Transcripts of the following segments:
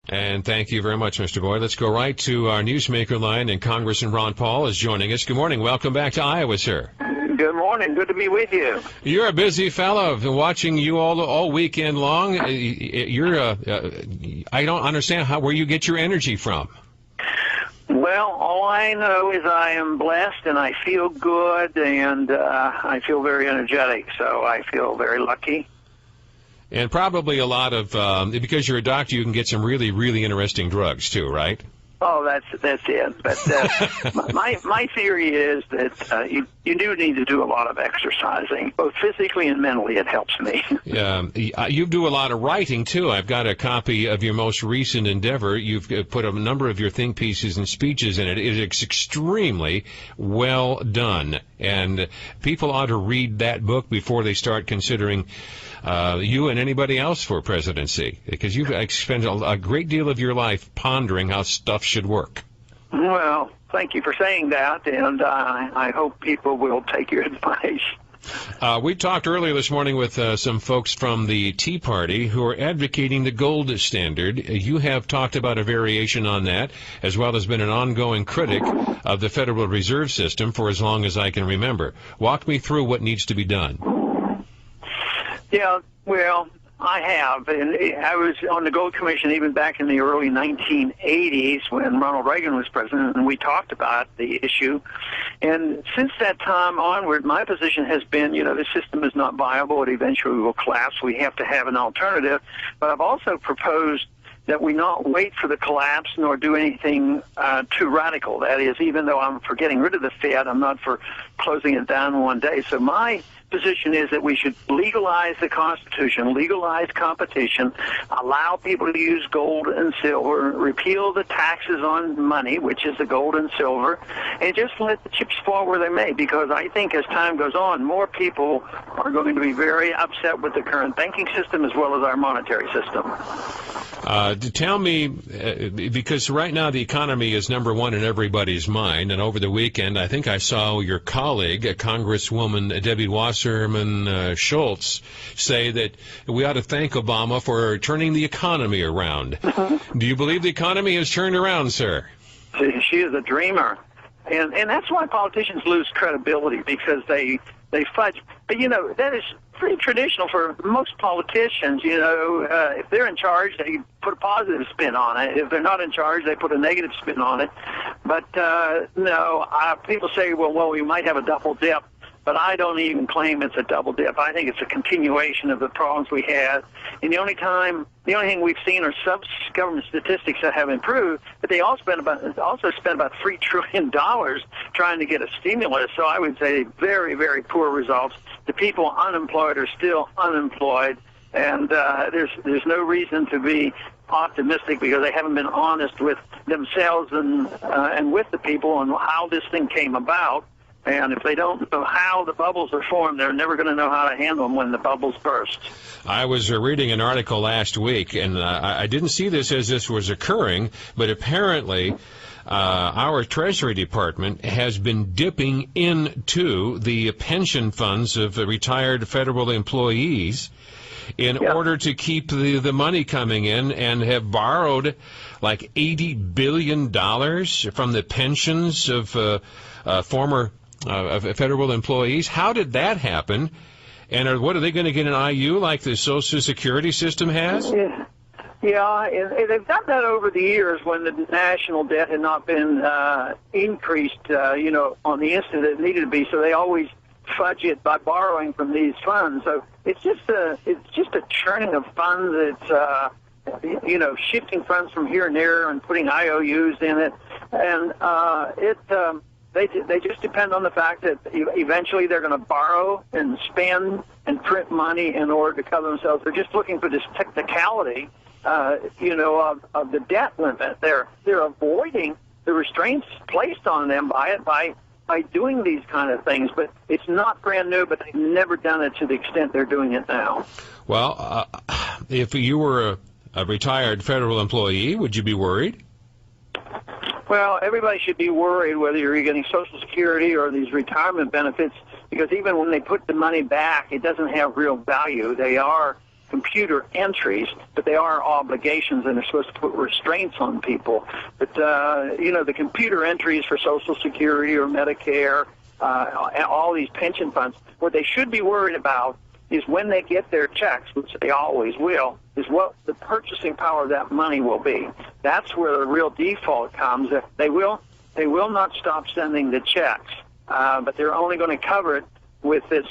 And thank you very much, Mr. Boyd. Let's go right to our newsmaker line, and Congressman Ron Paul is joining us. Good morning. Welcome back to Iowa, sir. Good morning. Good to be with you. You're a busy fellow. I've been watching you all weekend long. I don't understand where you get your energy from. Well, all I know is I am blessed and I feel good and I feel very energetic, so I feel very lucky. And probably a lot of, because you're a doctor, you can get some really, really interesting drugs too, right? Oh, that's it. But my theory is that you do need to do a lot of exercising, both physically and mentally. It helps me. You do a lot of writing too. I've got a copy of your most recent endeavor. You've put a number of your think pieces and speeches in it. It is extremely well done, and people ought to read that book before they start considering you and anybody else for presidency, because you've spent a great deal of your life pondering how stuff should work. Well, thank you for saying that, and I hope people will take your advice. We talked earlier this morning with some folks from the Tea Party who are advocating the gold standard. You have talked about a variation on that, as well as been an ongoing critic of the Federal Reserve System for as long as I can remember. Walk me through what needs to be done. Yeah, well, I have. And I was on the Gold Commission even back in the early 1980s when Ronald Reagan was president, and we talked about the issue. And since that time onward, my position has been, the system is not viable. It eventually will collapse. We have to have an alternative. But I've also proposed that we not wait for the collapse nor do anything too radical. That is, even though I'm for getting rid of the Fed, I'm not for closing it down one day. So my position is that we should legalize the Constitution, legalize competition, allow people to use gold and silver, repeal the taxes on money, which is the gold and silver, and just let the chips fall where they may, because I think as time goes on, more people are going to be very upset with the current banking system as well as our monetary system. Tell me, because right now the economy is number one in everybody's mind, and over the weekend I think I saw your colleague, Congresswoman Debbie Wasserman Schultz, say that we ought to thank Obama for turning the economy around. Do you believe the economy has turned around, sir? She is a dreamer. And that's why politicians lose credibility, because they fudge. But, that is pretty traditional for most politicians. If they're in charge, they put a positive spin on it. If they're not in charge, they put a negative spin on it. But, no, people say, well, we might have a double dip. But I don't even claim it's a double dip. I think it's a continuation of the problems we had. And the only thing we've seen are some government statistics that have improved, but they also spent about $3 trillion trying to get a stimulus. So I would say very, very poor results. The people unemployed are still unemployed, and there's no reason to be optimistic, because they haven't been honest with themselves and with the people on how this thing came about. And if they don't know how the bubbles are formed, they're never going to know how to handle them when the bubbles burst. I was reading an article last week, and I didn't see this as this was occurring, but apparently our Treasury Department has been dipping into the pension funds of retired federal employees in order to keep the money coming in, and have borrowed like $80 billion from the pensions of former federal employees. How did that happen? And what are they going to get, an IU like the Social Security system has? Yeah, and they've done that over the years when the national debt had not been increased, on the instant it needed to be. So they always fudge it by borrowing from these funds. So it's just a churning of funds. It's shifting funds from here and there and putting IOUs in it, and They just depend on the fact that eventually they're going to borrow and spend and print money in order to cover themselves. They're just looking for this technicality, of the debt limit. They're avoiding the restraints placed on them by doing these kind of things. But it's not brand new, but they've never done it to the extent they're doing it now. Well, if you were a retired federal employee, would you be worried? Well, everybody should be worried whether you're getting Social Security or these retirement benefits, because even when they put the money back, it doesn't have real value. They are computer entries, but they are obligations, and they're supposed to put restraints on people. But, the computer entries for Social Security or Medicare, and all these pension funds, what they should be worried about is when they get their checks, which they always will, is what the purchasing power of that money will be. That's where the real default comes. They will not stop sending the checks, but they're only going to cover it with this.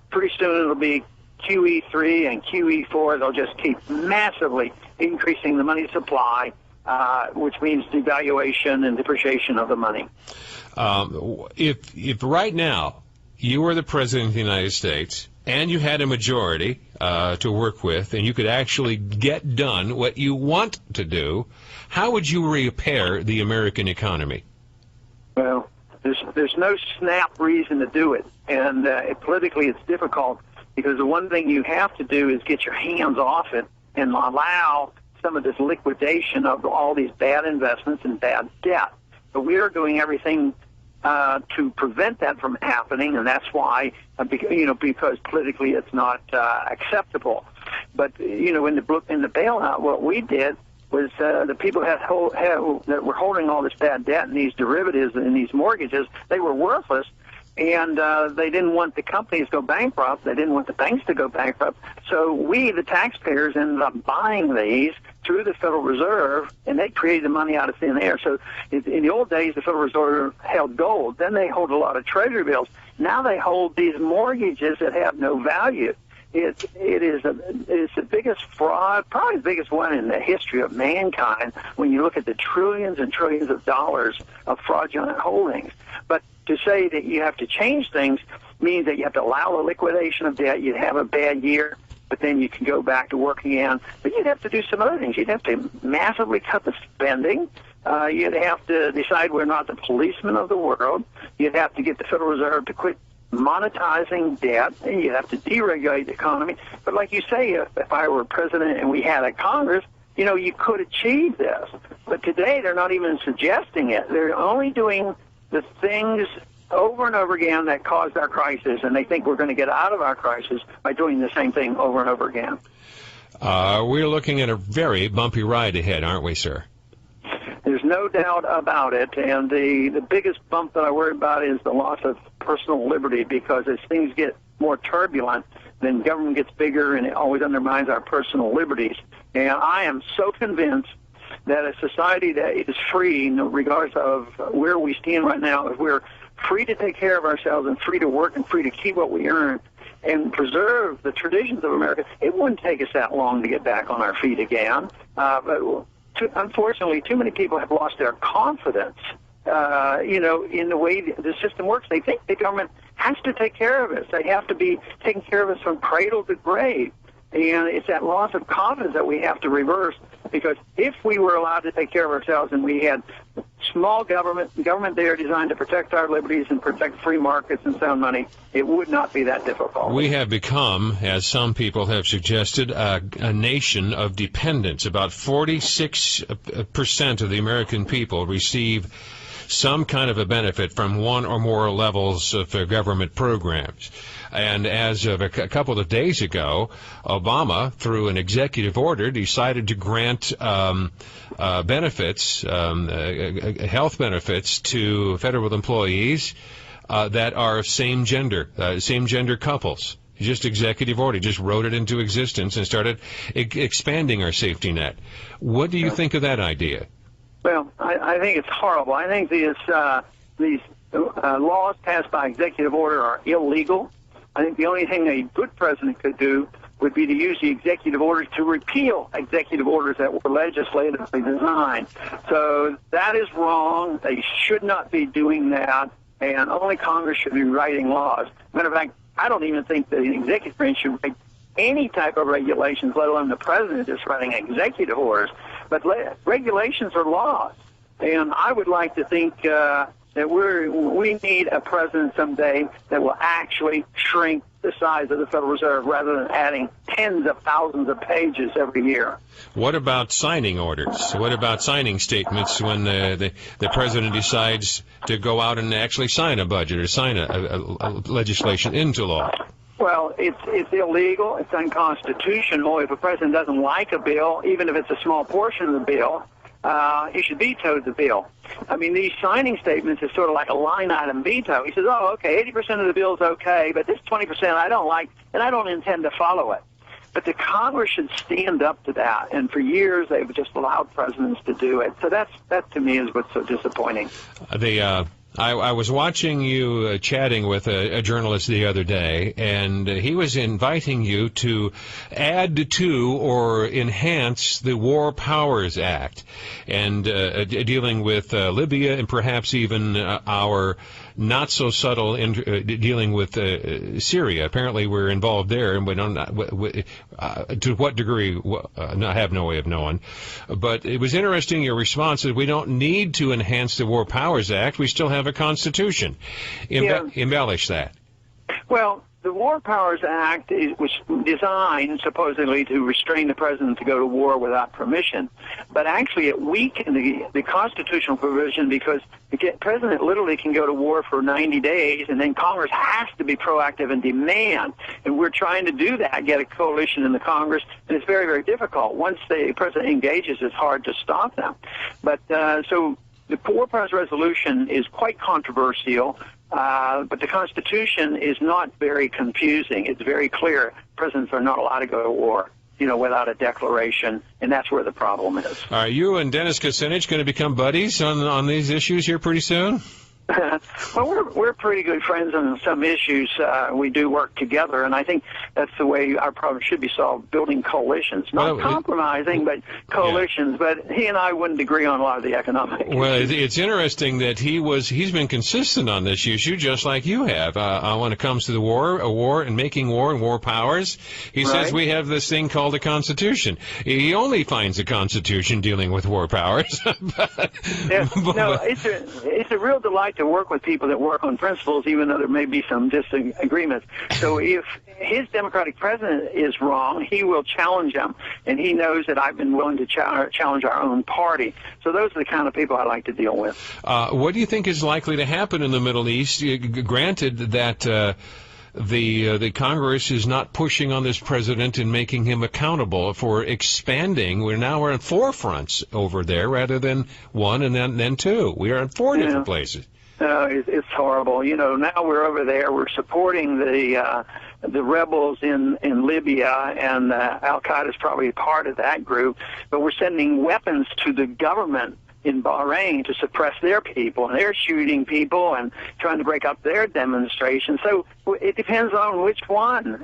Pretty soon it'll be QE3 and QE4. They'll just keep massively increasing the money supply, which means devaluation and depreciation of the money. If right now you were the president of the United States and you had a majority to work with, and you could actually get done what you want to do, how would you repair the American economy? Well, there's no snap reason to do it, and politically it's difficult because the one thing you have to do is get your hands off it and allow some of this liquidation of all these bad investments and bad debt. But we are doing everything to prevent that from happening, and that's why, because politically it's not acceptable. But in the bailout, what we did was the people that were holding all this bad debt and these derivatives and these mortgages, they were worthless, and they didn't want the companies to go bankrupt. They didn't want the banks to go bankrupt. So we, the taxpayers, ended up buying these through the Federal Reserve, and they created the money out of thin air. So in the old days, the Federal Reserve held gold. Then they hold a lot of Treasury bills. Now they hold these mortgages that have no value. It's the biggest fraud, probably the biggest one in the history of mankind when you look at the trillions and trillions of dollars of fraudulent holdings. But to say that you have to change things means that you have to allow the liquidation of debt. You'd have a bad year, but then you can go back to work again. But you'd have to do some other things. You'd have to massively cut the spending. You'd have to decide we're not the policemen of the world. You'd have to get the Federal Reserve to quit monetizing debt, and you have to deregulate the economy. But like you say, if I were president and we had a Congress, you could achieve this. But today they're not even suggesting it. They're only doing the things over and over again that caused our crisis, and they think we're going to get out of our crisis by doing the same thing over and over again. We're looking at a very bumpy ride ahead, aren't we, sir? There's no doubt about it, and the biggest bump that I worry about is the loss of personal liberty, because as things get more turbulent, then government gets bigger, and it always undermines our personal liberties. And I am so convinced that a society that is free, regardless of where we stand right now, if we're free to take care of ourselves and free to work and free to keep what we earn and preserve the traditions of America, it wouldn't take us that long to get back on our feet again. But unfortunately, too many people have lost their confidence, in the way the system works. They think the government has to take care of us. They have to be taking care of us from cradle to grave. And it's that loss of confidence that we have to reverse, because if we were allowed to take care of ourselves and we had small government there designed to protect our liberties and protect free markets and sound money, it would not be that difficult. We have become, as some people have suggested, a nation of dependence. About 46% of the American people receive some kind of a benefit from one or more levels of government programs. And as of a couple of days ago, Obama, through an executive order, decided to grant benefits, health benefits to federal employees that are same-gender couples. Just executive order, just wrote it into existence and started expanding our safety net. What do you think of that idea? Well, I think it's horrible. I think these laws passed by executive order are illegal. I think the only thing a good president could do would be to use the executive orders to repeal executive orders that were legislatively designed. So that is wrong. They should not be doing that, and only Congress should be writing laws. Matter of fact, I don't even think that the executive branch should write any type of regulations, let alone the president just writing executive orders. But regulations are laws, and I would like to think that we need a president someday that will actually shrink the size of the Federal Reserve rather than adding tens of thousands of pages every year. What about signing orders? What about signing statements when the president decides to go out and actually sign a budget or sign a legislation into law? Well, it's illegal. It's unconstitutional. If a president doesn't like a bill, even if it's a small portion of the bill, he should veto the bill. I mean, these signing statements is sort of like a line-item veto. He says, oh, okay, 80% of the bill's okay, but this 20% I don't like, and I don't intend to follow it. But the Congress should stand up to that, and for years they've just allowed presidents to do it. So that to me is what's so disappointing. I was watching you chatting with a journalist the other day, and he was inviting you to add to or enhance the War Powers Act, and dealing with Libya and perhaps even our not-so-subtle dealing with Syria. Apparently we're involved there, and we don't to what degree, I have no way of knowing. But it was interesting, your response is we don't need to enhance the War Powers Act. We still have a Constitution. Embellish that. Well, the War Powers Act was designed supposedly to restrain the president to go to war without permission, but actually it weakened the constitutional provision because the president literally can go to war for 90 days, and then Congress has to be proactive and demand. And we're trying to do that, get a coalition in the Congress, and it's very, very difficult. Once the president engages, it's hard to stop them. But so the War Powers Resolution is quite controversial. But the Constitution is not very confusing. It's very clear. Presidents are not allowed to go to war, without a declaration, and that's where the problem is. Are you and Dennis Kucinich going to become buddies on these issues here pretty soon? Well, we're pretty good friends on some issues. We do work together, and I think that's the way our problem should be solved, building coalitions. Not compromising, but coalitions. Yeah. But he and I wouldn't agree on a lot of the economic issues. Well, it's interesting that he's been consistent on this issue, just like you have. When it comes to the war and making war and war powers, he says we have this thing called a Constitution. He only finds a Constitution dealing with war powers. It's a real delight to work with people that work on principles, even though there may be some disagreements. So if his Democratic president is wrong, he will challenge them, and he knows that I've been willing to challenge our own party. So those are the kind of people I like to deal with. What do you think is likely to happen in the Middle East, granted that the Congress is not pushing on this president and making him accountable for expanding? We're on 4 fronts over there rather than 1 and then 2. We are in 4 different places. It's horrible. Now we're over there. We're supporting the rebels in Libya, and Al-Qaeda is probably part of that group. But we're sending weapons to the government in Bahrain to suppress their people, and they're shooting people and trying to break up their demonstrations. So it depends on which one,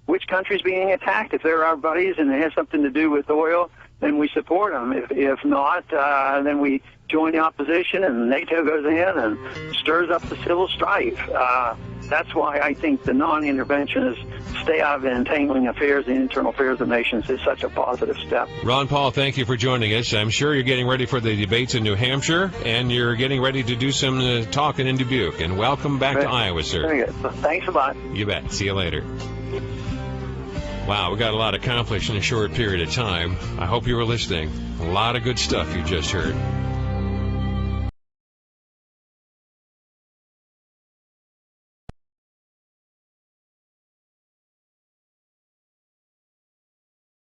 which country's being attacked. If they're our buddies and it has something to do with oil, then we support them. If not, then we join the opposition, and NATO goes in and stirs up the civil strife. That's why I think the non-interventionists stay out of the entangling affairs, the internal affairs of nations, is such a positive step. Ron Paul, thank you for joining us. I'm sure you're getting ready for the debates in New Hampshire, and you're getting ready to do some talking in Dubuque. And welcome back to Iowa, sir. Very good. Thanks a lot. You bet. See you later. Wow, we got a lot accomplished in a short period of time. I hope you were listening. A lot of good stuff you just heard.